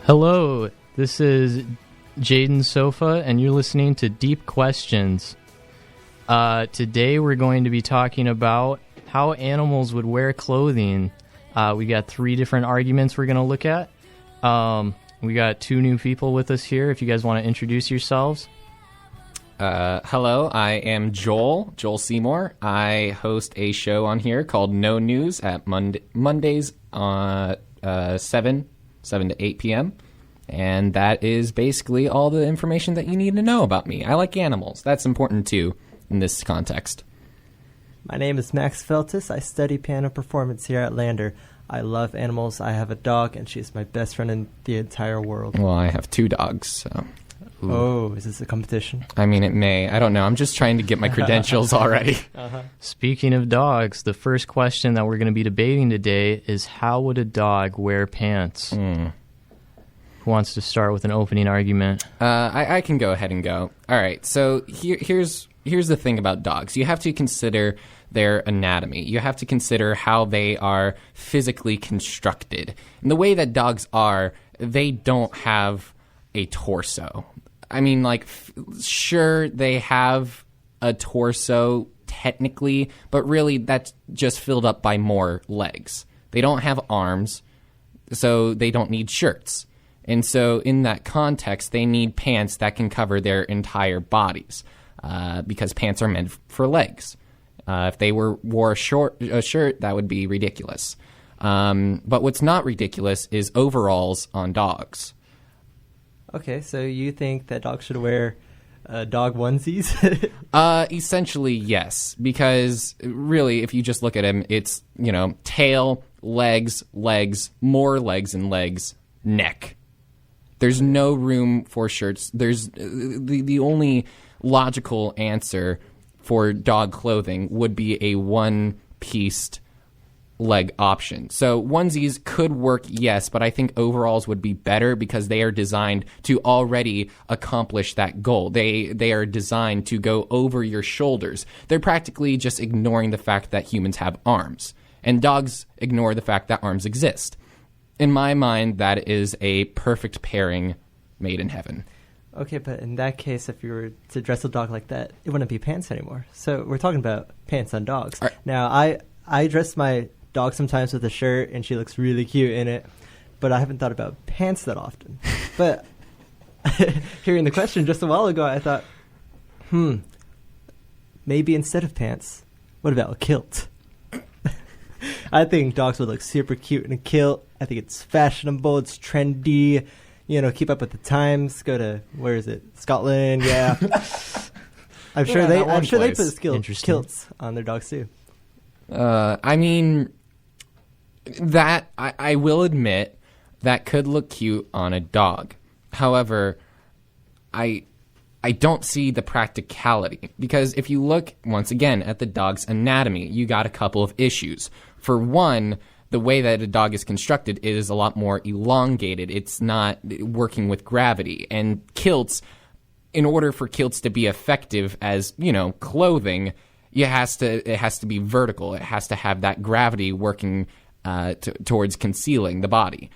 Hello, this is Jaden Sofa, and you're listening to Deep Questions. Today we're going to be talking about how animals would wear clothing. We got 3 different arguments we're going to look at. We got 2 new people with us here. If you guys want to introduce yourselves. Hello, I am Joel Seymour. I host a show on here called No News at Mondays 7 to 8 p.m. And that is basically all the information that you need to know about me. I like animals. That's important, too, in this context. My name is Max Feltis. I study piano performance here at Lander. I love animals. I have a dog, and she's my best friend in the entire world. Well, I have 2 dogs, so... Ooh. Oh, is this a competition? I mean, it may. I don't know. I'm just trying to get my credentials already. Speaking of dogs, the first question that we're going to be debating today is how would a dog wear pants? Who wants to start with an opening argument? I can go ahead and go. All right, so here's the thing about dogs. You have to consider their anatomy. You have to consider how they are physically constructed. And the way that dogs are, they don't have a torso. I mean, like, sure, they have a torso technically, but really that's just filled up by more legs. They don't have arms, so they don't need shirts. And so in that context, they need pants that can cover their entire bodies because pants are meant for legs. If they wore a shirt, that would be ridiculous. But what's not ridiculous is overalls on dogs. Okay, so you think that dogs should wear dog onesies? Essentially, yes. Because really, if you just look at him, it's, tail, legs, more legs and legs, neck. There's no room for shirts. There's the only logical answer for dog clothing would be a one-pieced leg option. So onesies could work, yes, but I think overalls would be better because they are designed to already accomplish that goal. They are designed to go over your shoulders. They're practically just ignoring the fact that humans have arms, and dogs ignore the fact that arms exist. In my mind, that is a perfect pairing made in heaven. Okay, but in that case, if you were to dress a dog like that, it wouldn't be pants anymore. So we're talking about pants on dogs. Right. Now, I dress my dog sometimes with a shirt, and she looks really cute in it, but I haven't thought about pants that often. But hearing the question just a while ago, I thought, maybe instead of pants, what about a kilt? I think dogs would look super cute in a kilt. I think it's fashionable, it's trendy, keep up with the times, go to, where is it, Scotland, yeah. I'm sure they put kilts on their dogs too. I mean, that I will admit that could look cute on a dog. However, I don't see the practicality because if you look once again at the dog's anatomy, you got a couple of issues. For one, the way that a dog is constructed is a lot more elongated. It's not working with gravity. And kilts, in order for kilts to be effective as, clothing, it has to be vertical. It has to have that gravity working towards concealing the body.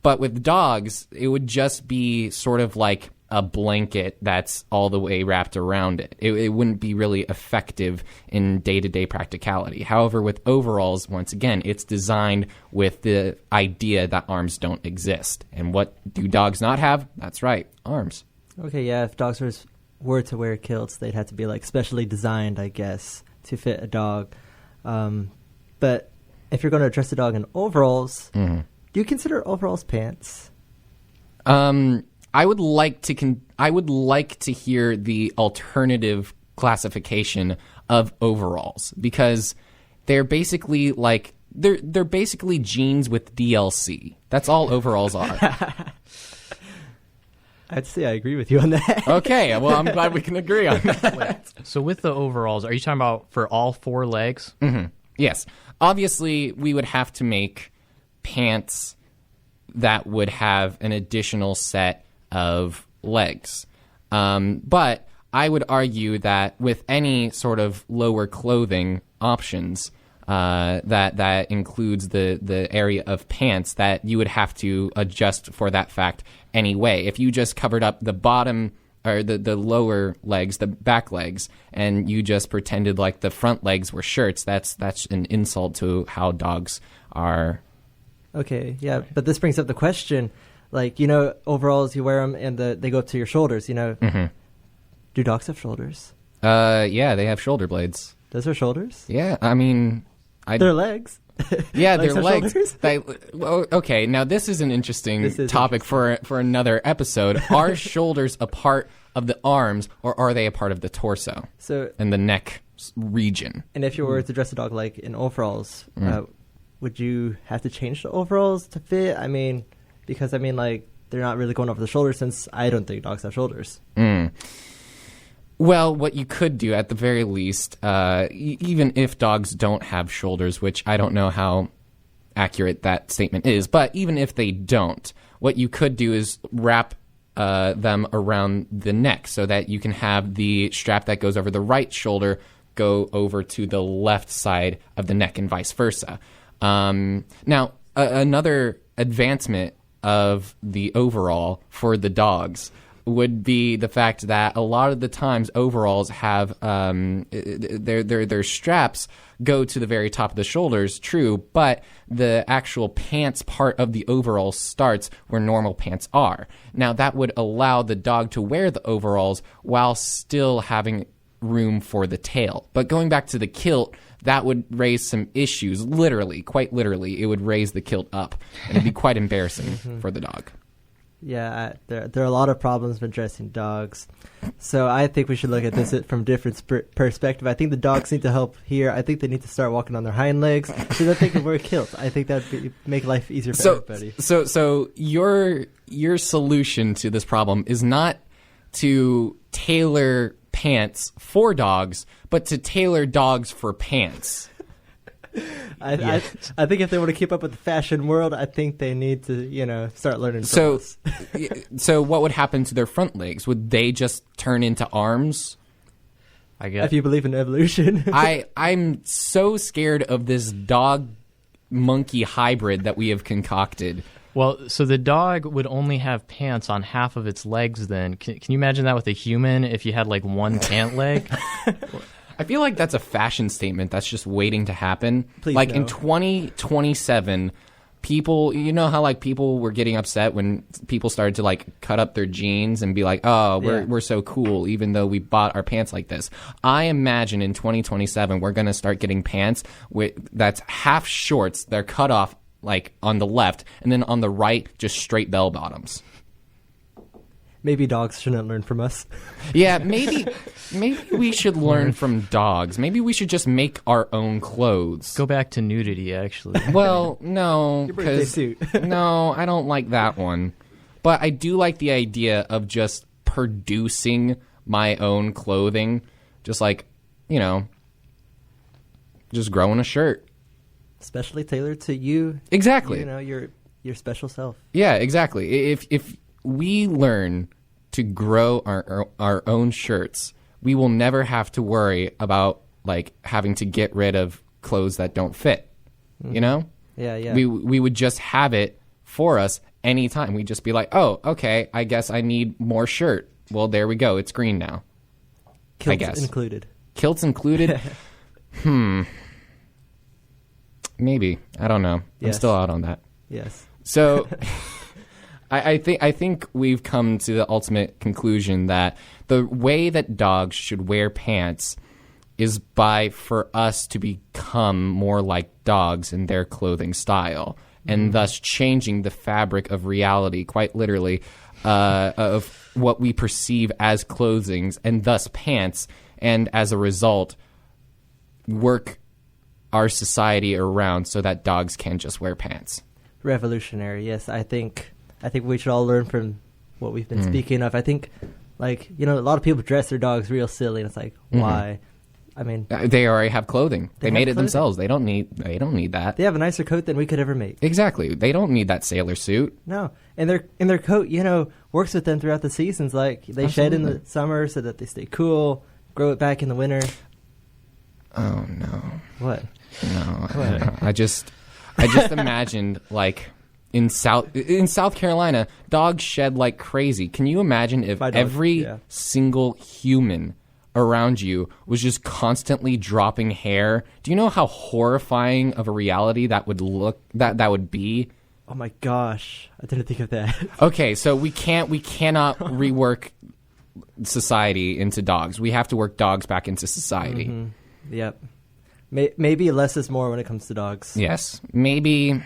But with dogs, it would just be sort of like a blanket that's all the way wrapped around it. It wouldn't be really effective in day-to-day practicality. However, with overalls, once again, it's designed with the idea that arms don't exist. And what do dogs not have? That's right, arms. Okay, yeah, if dogs were to wear kilts, they'd have to be specially designed, I guess, to fit a dog. But if you're going to dress a dog in overalls, do you consider overalls pants? I would like to hear the alternative classification of overalls because they're basically they're basically jeans with DLC. That's all overalls are. I'd say I agree with you on that. Okay, well, I'm glad we can agree on that. Wait, so with the overalls, are you talking about for all 4 legs? Mm-hmm. Yes. Obviously, we would have to make pants that would have an additional set of legs. But I would argue that with any sort of lower clothing options, that includes the area of pants that you would have to adjust for that fact anyway. If you just covered up the bottom or the lower legs, the back legs, and you just pretended like the front legs were shirts, that's an insult to how dogs are. Okay, yeah, but this brings up the question, like, overalls, you wear them and they go up to your shoulders, Mm-hmm. Do dogs have shoulders? Yeah, they have shoulder blades. Those are shoulders? Yeah, I mean... They're legs. Yeah, Legs they're have legs. Okay, now this is an interesting topic for another episode. Are shoulders a part of the arms, or are they a part of the torso and the neck region? And if you were to dress a dog like in overalls, would you have to change the overalls to fit? I mean, because like they're not really going over the shoulders, since I don't think dogs have shoulders. Well, what you could do at the very least, even if dogs don't have shoulders, which I don't know how accurate that statement is, but even if they don't, what you could do is wrap them around the neck so that you can have the strap that goes over the right shoulder go over to the left side of the neck and vice versa. Now, another advancement of the overall for the dogs would be the fact that a lot of the times overalls have their straps go to the very top of the shoulders, true, but the actual pants part of the overall starts where normal pants are. Now, that would allow the dog to wear the overalls while still having room for the tail. But going back to the kilt, that would raise some issues. Literally, quite literally, it would raise the kilt up, and it'd be quite embarrassing for the dog. Yeah, there are a lot of problems with dressing dogs. So I think we should look at this from different perspective. I think the dogs need to help here. I think they need to start walking on their hind legs so that they can wear a kilt. I think that would make life easier for everybody. So your solution to this problem is not to tailor pants for dogs, but to tailor dogs for pants. I think if they want to keep up with the fashion world, I think they need to, start learning from us. So what would happen to their front legs? Would they just turn into arms? I guess. If you believe in evolution. I'm so scared of this dog-monkey hybrid that we have concocted. Well, so the dog would only have pants on half of its legs then. Can you imagine that with a human if you had like one pant leg? I feel like that's a fashion statement that's just waiting to happen. Please like no. In 2027, people, how like people were getting upset when people started to like cut up their jeans and be like, oh, we're so cool, even though we bought our pants like this. I imagine in 2027 we're going to start getting pants that's half shorts, they're cut off like on the left, and then on the right, just straight bell bottoms. Maybe dogs shouldn't learn from us. Yeah, maybe we should learn from dogs. Maybe we should just make our own clothes. Go back to nudity, actually. Well, no, Your birthday suit. No, I don't like that one. But I do like the idea of just producing my own clothing, just like, just growing a shirt. Especially tailored to you. Exactly. Your special self. Yeah, exactly. If we learn to grow our own shirts, we will never have to worry about like having to get rid of clothes that don't fit. Yeah. We would just have it for us anytime. We'd just be like, oh, okay, I guess I need more shirt. Well, there we go. It's green now. Kilts I guess. included. Kilts included? Maybe. I don't know. Yes. I'm still out on that. Yes. So I think we've come to the ultimate conclusion that the way that dogs should wear pants is for us to become more like dogs in their clothing style, and thus changing the fabric of reality, quite literally, of what we perceive as clothing, and thus pants, and as a result, work our society around so that dogs can just wear pants. Revolutionary, yes. I think we should all learn from what we've been speaking of. I think, like, a lot of people dress their dogs real silly, and it's like, why? I mean, they already have clothing. They made it clothing. themselves. They don't need that. They have a nicer coat than we could ever make. Exactly. They don't need that sailor suit. No, and their coat, works with them throughout the seasons. Like they shed in the summer so that they stay cool. Grow it back in the winter. Oh no! What? No, I just imagined like in South Carolina, dogs shed like crazy. Can you imagine if every single human around you was just constantly dropping hair? Do you know how horrifying of a reality that would would be? Oh my gosh, I didn't think of that. Okay, so we cannot rework society into dogs. We have to work dogs back into society. Mm-hmm. Yep. Maybe less is more when it comes to dogs. Yes. Maybe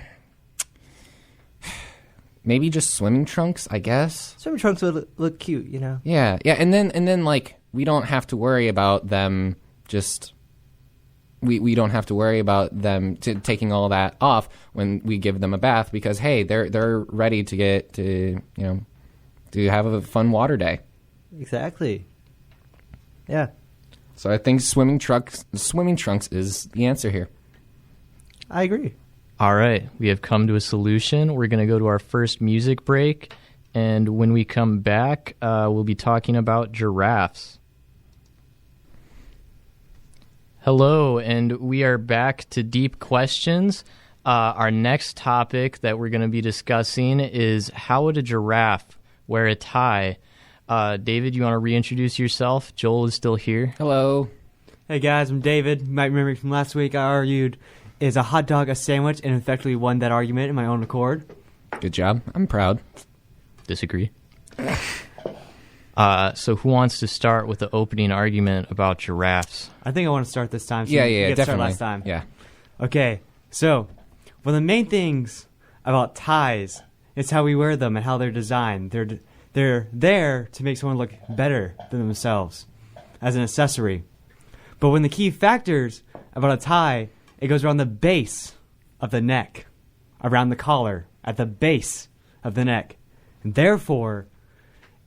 just swimming trunks, I guess. Swimming trunks would look cute, you know? Yeah. And then like we don't have to worry about them we don't have to worry about them taking all that off when we give them a bath because hey, they're ready to get to have a fun water day. Exactly. Yeah. So I think swimming trunks is the answer here. I agree. All right, we have come to a solution. We're going to go to our first music break, and when we come back, we'll be talking about giraffes. Hello, and we are back to Deep Questions. Our next topic that we're going to be discussing is how would a giraffe wear a tie? David, you want to reintroduce yourself? Joel is still here. Hello. Hey guys, I'm David. You might remember me from last week. I argued, is a hot dog a sandwich, and effectively won that argument in my own accord. Good job. I'm proud. Disagree. So who wants to start with the opening argument about giraffes? I think I want to start this time. So Yeah, you get to start definitely. last time. Yeah. Okay, so one of the main things about ties is how we wear them and how they're designed. They're there to make someone look better than themselves as an accessory. But when the key factors about a tie, it goes around the base of the neck, around the collar, at the base of the neck. And therefore,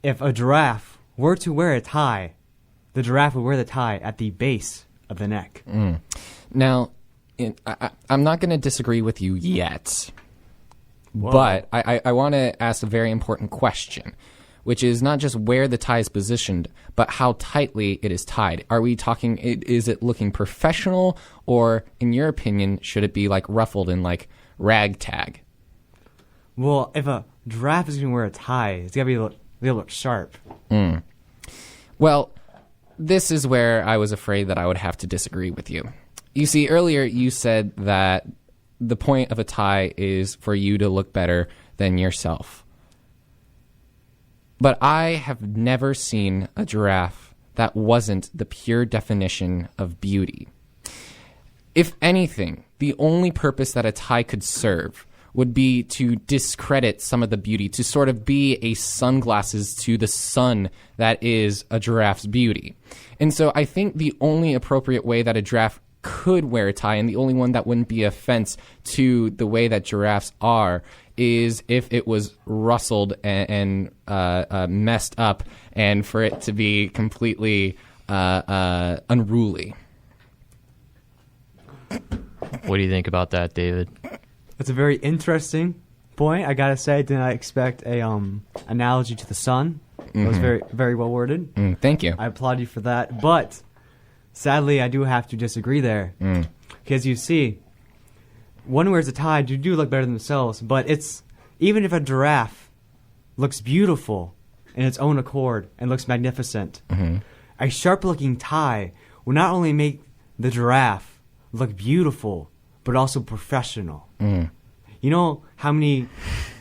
if a giraffe were to wear a tie, the giraffe would wear the tie at the base of the neck. Now, I'm not going to disagree with you yet, Whoa. but I want to ask a very important question, which is not just where the tie is positioned, but how tightly it is tied. Are we talking, is it looking professional, or in your opinion, should it be like ruffled in like ragtag? Well, if a giraffe is going to wear a tie, it's got to be look sharp. Well, this is where I was afraid that I would have to disagree with you. You see, earlier you said that the point of a tie is for you to look better than yourself. But I have never seen a giraffe that wasn't the pure definition of beauty. If anything, the only purpose that a tie could serve would be to discredit some of the beauty, to sort of be a sunglasses to the sun that is a giraffe's beauty. And so I think the only appropriate way that a giraffe could wear a tie, and the only one that wouldn't be offense to the way that giraffes are, is if it was rustled and messed up, and for it to be completely unruly. What do you think about that, David? That's a very interesting point. I got to say, I did not expect a analogy to the sun. It was very, very well worded. Thank you. I applaud you for that. But sadly, I do have to disagree there. Because you see, one who wears a tie do look better than themselves, but it's even if a giraffe looks beautiful in its own accord and looks magnificent, a sharp-looking tie will not only make the giraffe look beautiful, but also professional. You know how many...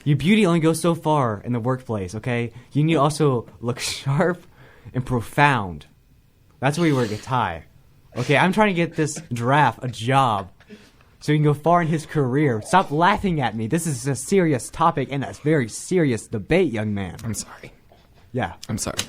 Your beauty only goes so far in the workplace, okay? You need to also look sharp and profound. That's where you wear a tie. Okay, I'm trying to get this giraffe a job so he can go far in his career. Stop laughing at me. This is a serious topic and a very serious debate, young man. I'm sorry. Yeah. I'm sorry.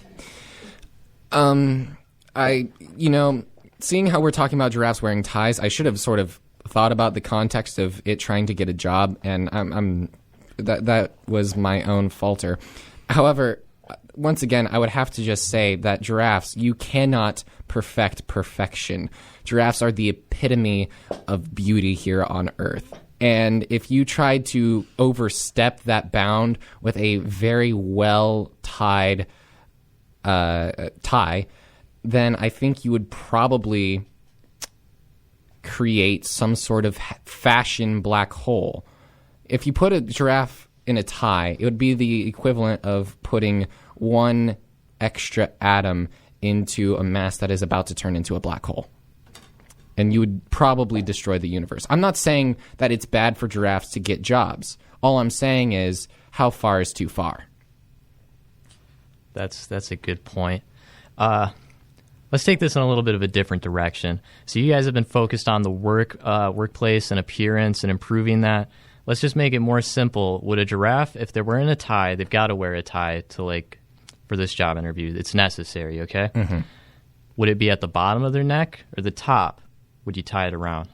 Seeing how we're talking about giraffes wearing ties, I should have sort of thought about the context of it trying to get a job, and that was my own falter. However, once again, I would have to just say that giraffes, you cannot perfect perfection. Giraffes are the epitome of beauty here on Earth. And if you tried to overstep that bound with a very well-tied tie, then I think you would probably create some sort of fashion black hole. If you put a giraffe in a tie, it would be the equivalent of putting one extra atom into a mass that is about to turn into a black hole. And you would probably destroy the universe. I'm not saying that it's bad for giraffes to get jobs. All I'm saying is, how far is too far? That's a good point. Let's take this in a little bit of a different direction. So you guys have been focused on the workplace and appearance and improving that. Let's just make it more simple. Would a giraffe, if they're wearing a tie, they've got to wear a tie to for this job interview. It's necessary, okay? Mm-hmm. Would it be at the bottom of their neck or the top? Would you tie it around?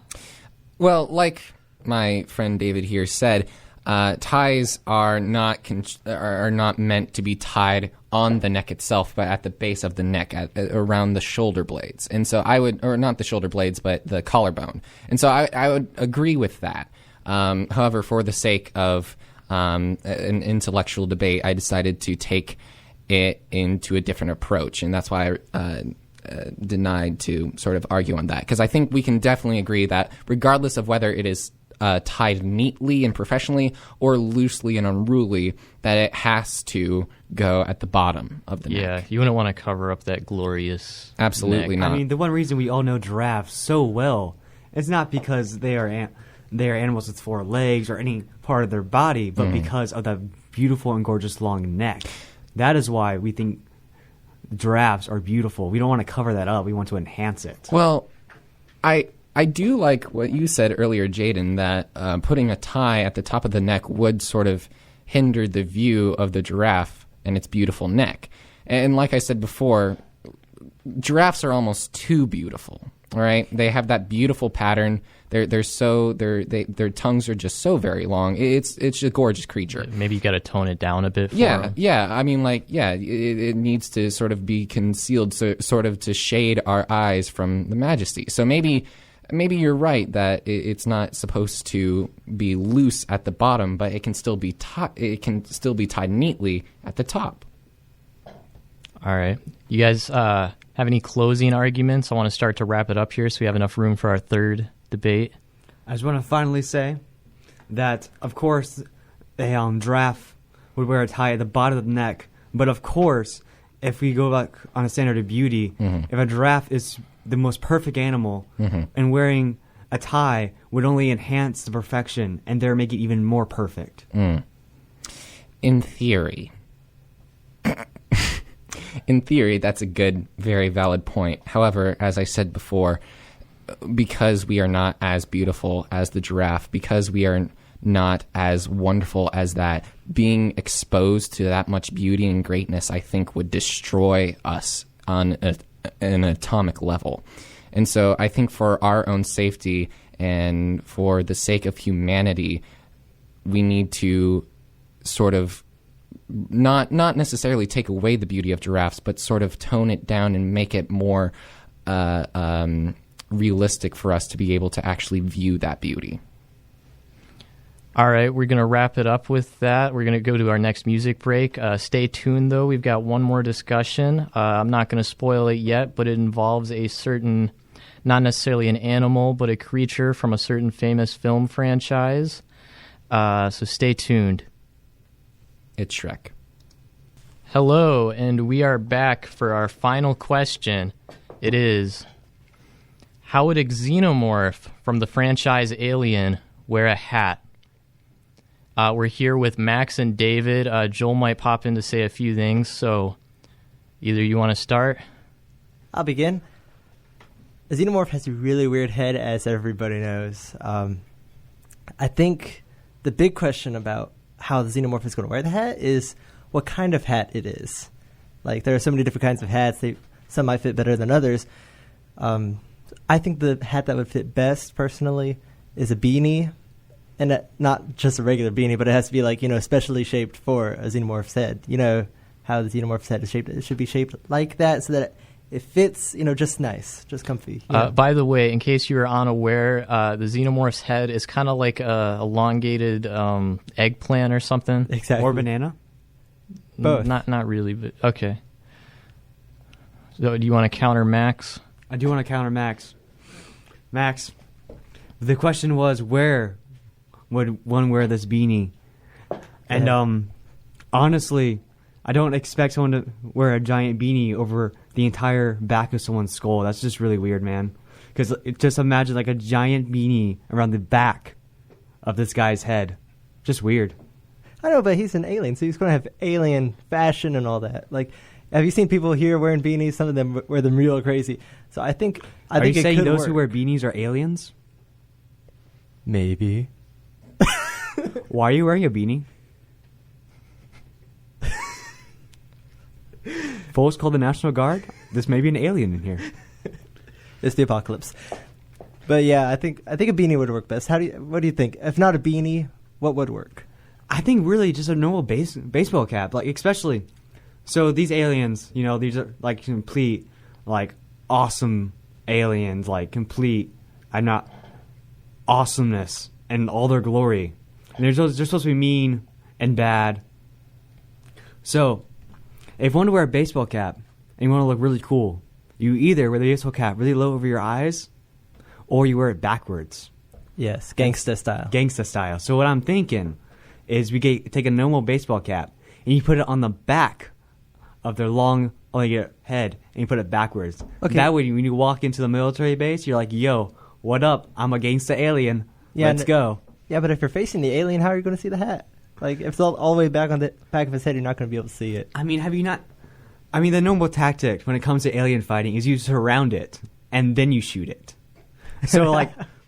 Well, like my friend David here said, ties are not meant to be tied on the neck itself, but at the base of the neck, around the shoulder blades. And so I would, or not the shoulder blades, but the collarbone. And so I would agree with that. However, for the sake of an intellectual debate, I decided to take it into a different approach, and that's why I denied to sort of argue on that, because I think we can definitely agree that regardless of whether it is tied neatly and professionally or loosely and unruly, that it has to go at the bottom of the neck. Yeah, you wouldn't want to cover up that glorious Absolutely neck. not. I mean, the one reason we all know giraffes so well, it's not because they are animals with 4 legs or any part of their body, but because of that beautiful and gorgeous long neck. That is why we think giraffes are beautiful. We don't want to cover that up. We want to enhance it. Well, I do like what you said earlier, Jaden, that putting a tie at the top of the neck would sort of hinder the view of the giraffe and its beautiful neck. And like I said before, giraffes are almost too beautiful. All right, they have that beautiful pattern. Their tongues are just so very long. It's a gorgeous creature. Maybe you got to tone it down a bit. For them. Yeah. I mean, it needs to sort of be concealed, so sort of to shade our eyes from the majesty. So maybe you're right that it's not supposed to be loose at the bottom, but it can still be tied neatly at the top. All right, you guys have any closing arguments? I want to start to wrap it up here so we have enough room for our third debate. I just want to finally say that, of course, a giraffe would wear a tie at the bottom of the neck. But, of course, if we go back on a standard of beauty, if a giraffe is the most perfect animal and wearing a tie would only enhance the perfection and there make it even more perfect. In theory. In theory, that's a good, very valid point. However, as I said before, because we are not as beautiful as the giraffe, because we are not as wonderful as that, being exposed to that much beauty and greatness, I think, would destroy us on an atomic level. And so I think for our own safety and for the sake of humanity, we need to sort of not necessarily take away the beauty of giraffes, but sort of tone it down and make it more realistic for us to be able to actually view that beauty. All right, we're going to wrap it up with that. We're going to go to our next music break. Stay tuned, though. We've got one more discussion. I'm not going to spoil it yet, but it involves a certain, not necessarily an animal, but a creature from a certain famous film franchise. So stay tuned. It's Shrek. Hello, and we are back for our final question. It is, how would a xenomorph from the franchise Alien wear a hat? We're here with Max and David. Joel might pop in to say a few things, so either you want to start? I'll begin. A xenomorph has a really weird head, as everybody knows. I think the big question about how the xenomorph is going to wear the hat is what kind of hat it is. Like, there are so many different kinds of hats. Some might fit better than others. I think the hat that would fit best, personally, is a beanie. And not just a regular beanie, but it has to be, like, specially shaped for a xenomorph's head. You know how the xenomorph's head is shaped? It should be shaped like that so that it fits, just nice, just comfy. By the way, in case you were unaware, the xenomorph's head is kind of like a elongated eggplant or something. Exactly. Or banana? Both. Not really, but okay. So do you want to counter Max? I do want to counter Max. Max, The question was, where would one wear this beanie? And honestly, I don't expect someone to wear a giant beanie over the entire back of someone's skull. That's just really weird, man. Because just imagine like a giant beanie around the back of this guy's head. Just weird. I know, but he's an alien, so he's going to have alien fashion and all that. Like, have you seen people here wearing beanies? Some of them wear them real crazy. So I think Are you it saying could those work. who wear beanies are aliens? Maybe. Why are you wearing a beanie? Folks call the National Guard. This may be an alien in here. It's the apocalypse. But yeah, I think a beanie would work best. What do you think? If not a beanie, what would work? I think really just a normal baseball cap, like especially. So these aliens, these are like complete, like awesome aliens, like complete, awesomeness and all their glory. And they're supposed to be mean and bad. So, if you want to wear a baseball cap and you want to look really cool, you either wear the baseball cap really low over your eyes, or you wear it backwards. Yes, gangsta style. Gangsta style. So what I'm thinking is take a normal baseball cap and you put it on the back of their long head and you put it backwards. Okay. That way, when you walk into the military base, you're like, yo, what up? I'm a gangsta alien. Let's go. Yeah, but if you're facing the alien, how are you going to see the hat? Like, if it's all the way back on the back of his head, you're not going to be able to see it. I mean, the normal tactic when it comes to alien fighting is you surround it and then you shoot it.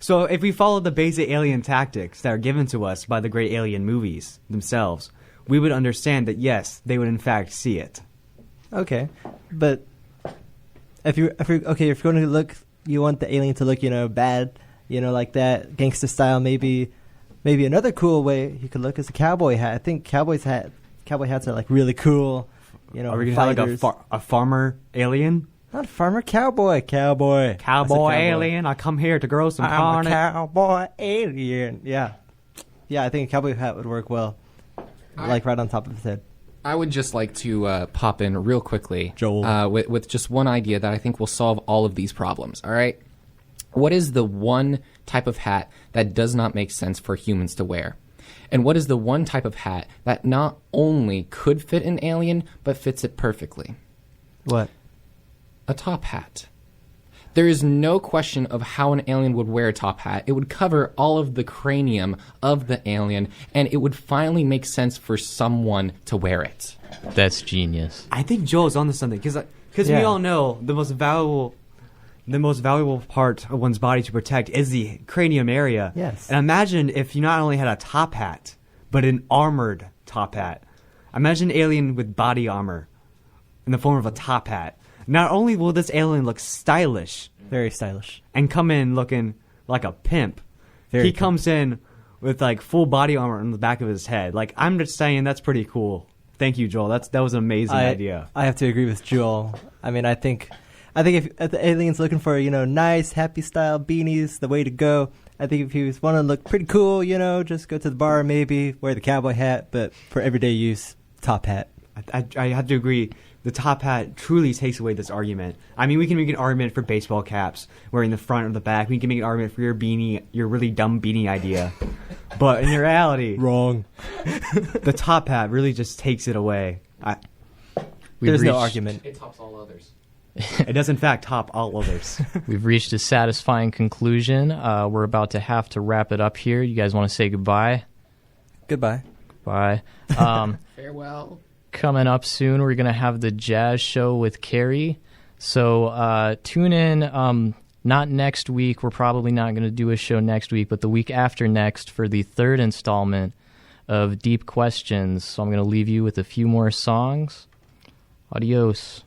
So if we follow the basic alien tactics that are given to us by the great alien movies themselves, we would understand that yes, they would in fact see it. Okay, but if you're going to look, you want the alien to look, bad, like that gangster style. Maybe another cool way he could look is a cowboy hat. I think cowboy hats are like really cool. Are we gonna have like a farmer alien? Not a farmer, cowboy. Cowboy alien. I come here to grow some corn. I'm a cowboy alien. Yeah. I think a cowboy hat would work well, like right on top of his head. I would just like to pop in real quickly, Joel, with just one idea that I think will solve all of these problems. All right, what is the one type of hat that does not make sense for humans to wear? And what is the one type of hat that not only could fit an alien, but fits it perfectly? What? A top hat. There is no question of how an alien would wear a top hat. It would cover all of the cranium of the alien, and it would finally make sense for someone to wear it. That's genius. I think Joel's onto something because we all know the most valuable part of one's body to protect is the cranium area. Yes. And imagine if you not only had a top hat, but an armored top hat. Imagine an alien with body armor in the form of a top hat. Not only will this alien look stylish, Very stylish, and come in looking like a pimp, Very he comes in with like full body armor on the back of his head. Like, I'm just saying that's pretty cool. Thank you, Joel. That was an amazing idea. I have to agree with Joel. I mean, I think if the alien's looking for nice happy style beanies, the way to go. I think if you want to look pretty cool, just go to the bar, maybe wear the cowboy hat, but for everyday use, top hat. I have to agree. The top hat truly takes away this argument. I mean, we can make an argument for baseball caps, wearing the front or the back. We can make an argument for your beanie, your really dumb beanie idea. But in reality, Wrong. the top hat really just takes it away. There's no argument. It tops all others. It does, in fact, top all others. We've reached a satisfying conclusion. We're about to have to wrap it up here. You guys want to say goodbye? Goodbye. Bye. Farewell. Coming up soon, we're going to have the jazz show with Carrie. So tune in. Not next week. We're probably not going to do a show next week, but the week after next for the third installment of Deep Questions. So I'm going to leave you with a few more songs. Adios.